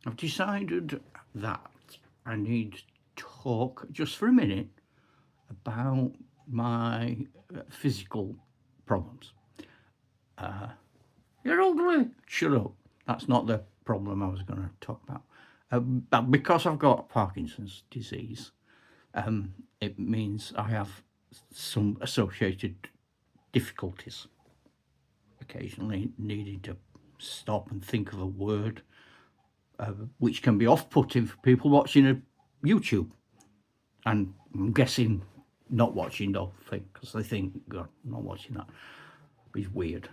I've decided that I need to talk just for a minute about my physical problems. You're ugly. Shut up. That's not the problem I was going to talk about. But because I've got Parkinson's disease, it means I have some associated difficulties. Occasionally needing to stop and think of a word, which can be off-putting for people watching a YouTube. And I'm guessing not watching the thing, because they think, God, I'm not watching that. It's weird.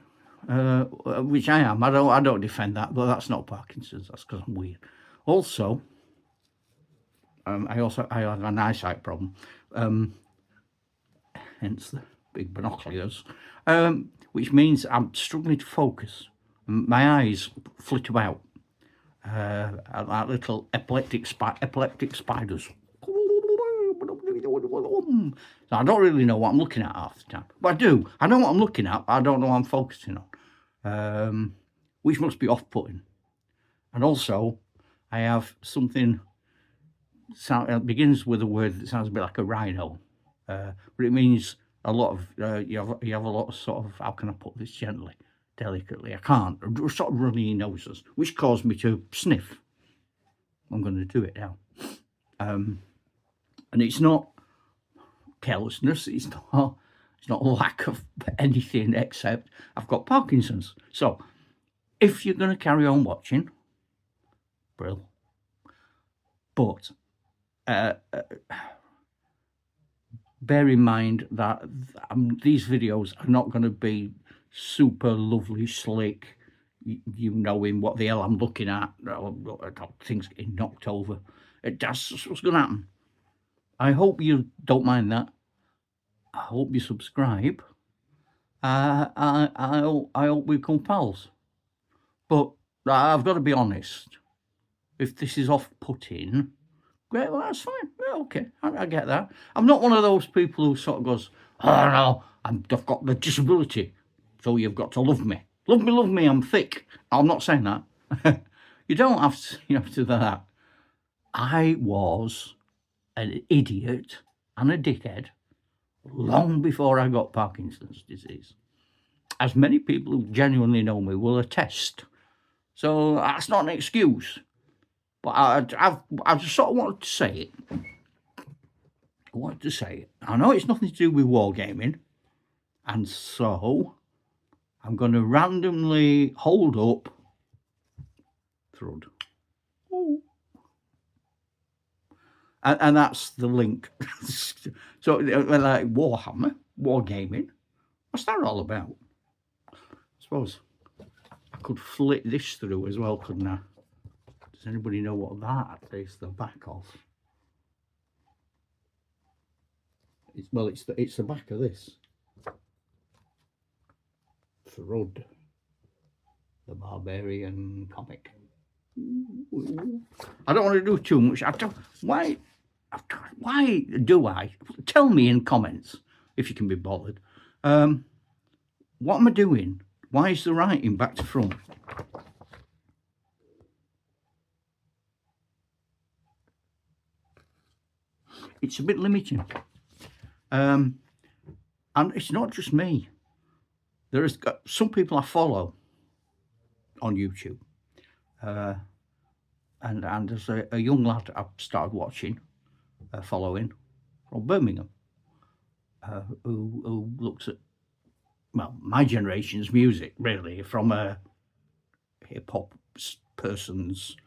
Which I am. I don't defend that, but that's not Parkinson's. That's because I'm weird. Also, I have an eyesight problem, hence the big binoculars, which means I'm struggling to focus. My eyes flit about like little epileptic spiders. So I don't really know what I'm looking at half the time. But I do. I know what I'm looking at, but I don't know what I'm focusing on, which must be off-putting. And also, I have something, it begins with a word that sounds a bit like a rhino, but it means a lot of, you have a lot of sort of, how can I put this gently, delicately? I can't. Sort of runny noses, which caused me to sniff. I'm going to do it now. And it's not carelessness, it's not lack of anything, except I've got Parkinson's. So if you're going to carry on watching, brill. But bear in mind that these videos are not going to be super lovely, slick, you knowing what the hell I'm looking at, things getting knocked over. That's what's going to happen. I hope you don't mind that. I hope you subscribe. I hope we become pals. But I've got to be honest. If this is off-putting, great, well, that's fine. Yeah, okay, I get that. I'm not one of those people who sort of goes, oh, no, I've got the disability, so you've got to love me. Love me, I'm thick. I'm not saying that. You don't have to do that. I was an idiot and a dickhead long before I got Parkinson's disease, as many people who genuinely know me will attest. So that's not an excuse, but I just sort of wanted to say it. I know it's nothing to do with wargaming, and so I'm going to randomly hold up Thrud. And that's the link. So, like Warhammer, Wargaming, what's that all about? I suppose I could flick this through as well, couldn't I? Does anybody know what that is the back of? It's the back of this. Thrud the Barbarian comic. I don't want to do too much. Why do I? Tell me in comments if you can be bothered. What am I doing? Why is the writing back to front? It's a bit limiting. And it's not just me. There is some people I follow on YouTube. And there's a young lad I've started watching, following, from Birmingham, who looks at, well, my generation's music, really, from a hip-hop person's,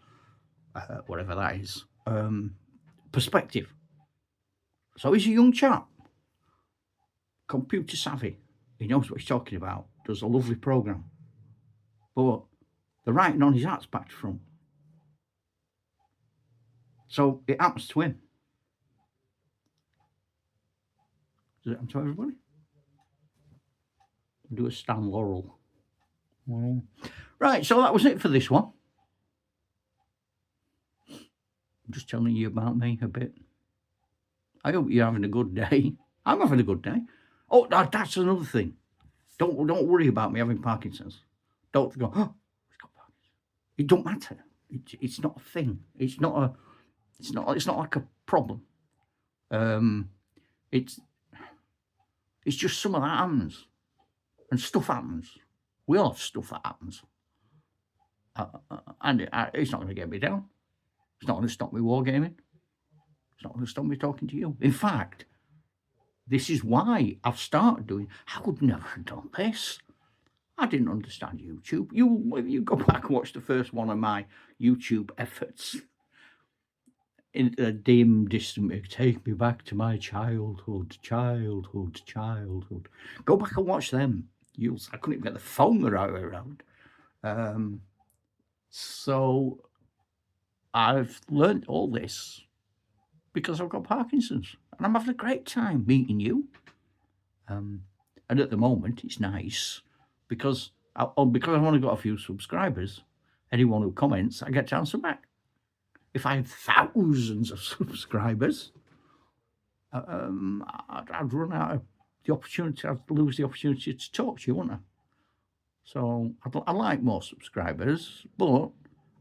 whatever that is, perspective. So he's a young chap, computer savvy, he knows what he's talking about, does a lovely programme, but the writing on his hat's back to front. So it happens to him. Does it happen to everybody? Do a Stan Laurel. Right, so that was it for this one. I'm just telling you about me a bit. I hope you're having a good day. I'm having a good day. Oh, that's another thing. Don't worry about me having Parkinson's. Don't go, oh, he's got Parkinson's. It don't matter. It's not a thing. It's not like a problem. It's just some of that happens, and stuff happens. We all have stuff that happens, and it's not going to get me down. It's not going to stop me wargaming. It's not going to stop me talking to you. In fact, this is why I've started doing. I would never have done this. I didn't understand YouTube. You go back and watch the first one of my YouTube efforts. In a dim, distant, take me back to my childhood. Go back and watch them. I couldn't even get the phone the right way around. So I've learned all this because I've got Parkinson's, and I'm having a great time meeting you. And at the moment, it's nice because I've only got a few subscribers. Anyone who comments, I get to answer back. If I had thousands of subscribers, I'd run out of the opportunity. I'd lose the opportunity to talk to you, wouldn't I? So I like more subscribers, but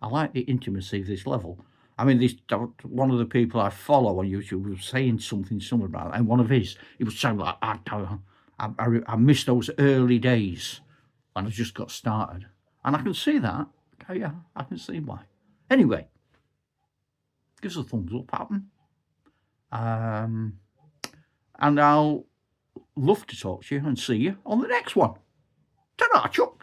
I like the intimacy of this level. I mean, one of the people I follow on YouTube was saying something about that, and one of his, he was saying like, I miss those early days when I just got started, and I can see that. Oh, yeah, I can see why. Anyway, give us a thumbs up, happen. And I'll love to talk to you and see you on the next one. Ta-ra, Chuck.